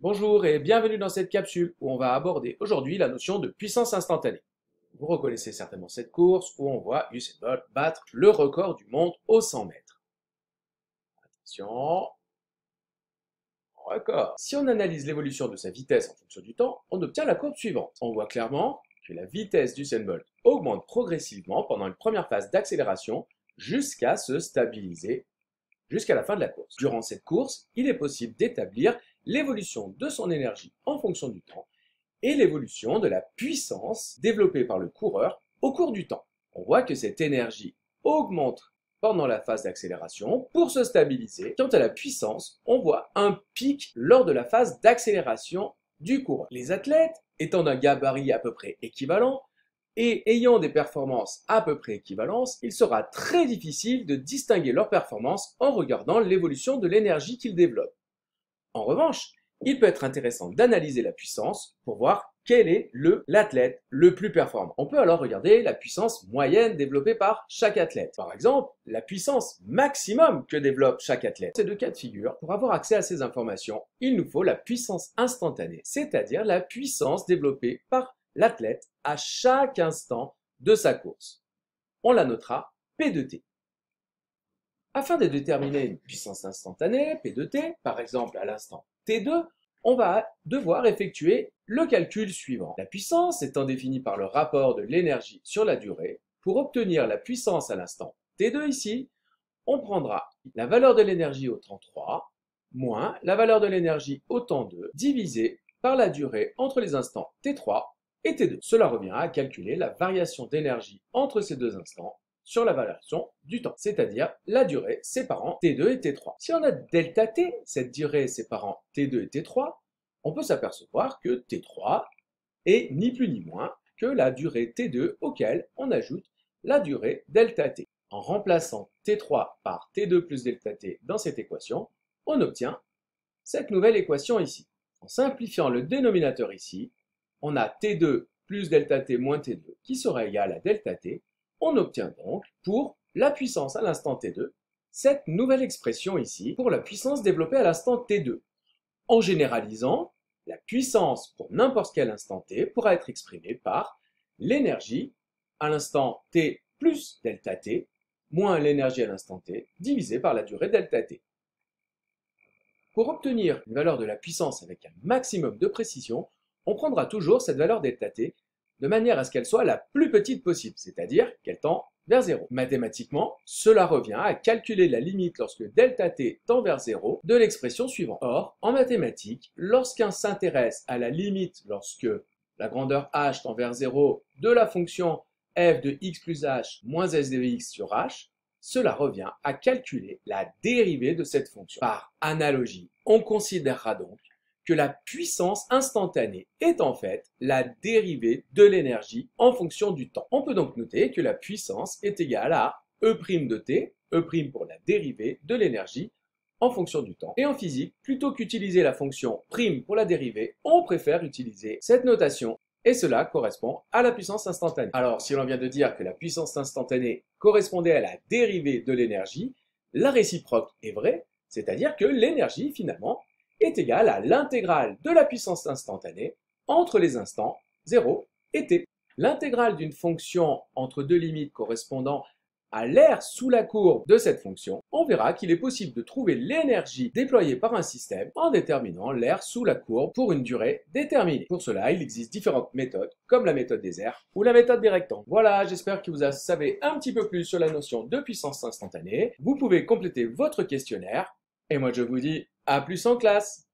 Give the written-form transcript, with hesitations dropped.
Bonjour et bienvenue dans cette capsule où on va aborder aujourd'hui la notion de puissance instantanée. Vous reconnaissez certainement cette course où on voit Usain Bolt battre le record du monde aux 100 mètres. Attention, record. Si on analyse l'évolution de sa vitesse en fonction du temps, on obtient la courbe suivante. On voit clairement que la vitesse d'Usain Bolt augmente progressivement pendant une première phase d'accélération jusqu'à se stabiliser jusqu'à la fin de la course. Durant cette course, il est possible d'établir l'évolution de son énergie en fonction du temps et l'évolution de la puissance développée par le coureur au cours du temps. On voit que cette énergie augmente pendant la phase d'accélération pour se stabiliser. Quant à la puissance, on voit un pic lors de la phase d'accélération du coureur. Les athlètes, étant d'un gabarit à peu près équivalent, et ayant des performances à peu près équivalentes, il sera très difficile de distinguer leurs performances en regardant l'évolution de l'énergie qu'ils développent. En revanche, il peut être intéressant d'analyser la puissance pour voir quel est l'athlète le plus performant. On peut alors regarder la puissance moyenne développée par chaque athlète. Par exemple, la puissance maximum que développe chaque athlète. Ces deux cas de figure, pour avoir accès à ces informations, il nous faut la puissance instantanée, c'est-à-dire la puissance développée par l'athlète à chaque instant de sa course. On la notera P de t. Afin de déterminer une puissance instantanée, P de t, par exemple à l'instant T2, on va devoir effectuer le calcul suivant. La puissance étant définie par le rapport de l'énergie sur la durée, pour obtenir la puissance à l'instant T2 ici, on prendra la valeur de l'énergie au temps 3 moins la valeur de l'énergie au temps 2 divisé par la durée entre les instants T3 et T2. Cela revient à calculer la variation d'énergie entre ces deux instants sur la variation du temps, c'est-à-dire la durée séparant T2 et T3. Si on a delta T, cette durée séparant T2 et T3, on peut s'apercevoir que T3 est ni plus ni moins que la durée T2 auquel on ajoute la durée delta T. En remplaçant T3 par T2 plus delta T dans cette équation, on obtient cette nouvelle équation ici. En simplifiant le dénominateur ici, on a T2 plus delta T moins T2 qui sera égal à delta T. On obtient donc, pour la puissance à l'instant T2, cette nouvelle expression ici pour la puissance développée à l'instant T2. En généralisant, la puissance pour n'importe quel instant T pourra être exprimée par l'énergie à l'instant T plus delta T moins l'énergie à l'instant T divisé par la durée delta T. Pour obtenir une valeur de la puissance avec un maximum de précision, on prendra toujours cette valeur delta T de manière à ce qu'elle soit la plus petite possible, c'est-à-dire qu'elle tend vers 0. Mathématiquement, cela revient à calculer la limite lorsque delta T tend vers 0 de l'expression suivante. Or, en mathématiques, lorsqu'un s'intéresse à la limite lorsque la grandeur h tend vers 0 de la fonction f de x plus h moins s de x sur h, cela revient à calculer la dérivée de cette fonction. Par analogie, on considérera donc que la puissance instantanée est en fait la dérivée de l'énergie en fonction du temps. On peut donc noter que la puissance est égale à E' de t, E' pour la dérivée de l'énergie en fonction du temps. Et en physique, plutôt qu'utiliser la fonction prime pour la dérivée, on préfère utiliser cette notation et cela correspond à la puissance instantanée. Alors, si l'on vient de dire que la puissance instantanée correspondait à la dérivée de l'énergie, la réciproque est vraie, c'est-à-dire que l'énergie, finalement, est égale à l'intégrale de la puissance instantanée entre les instants 0 et t. L'intégrale d'une fonction entre deux limites correspondant à l'aire sous la courbe de cette fonction, on verra qu'il est possible de trouver l'énergie déployée par un système en déterminant l'aire sous la courbe pour une durée déterminée. Pour cela, il existe différentes méthodes, comme la méthode des aires ou la méthode des rectangles. Voilà, j'espère que vous savez un petit peu plus sur la notion de puissance instantanée. Vous pouvez compléter votre questionnaire. Et moi, je vous dis à plus en classe!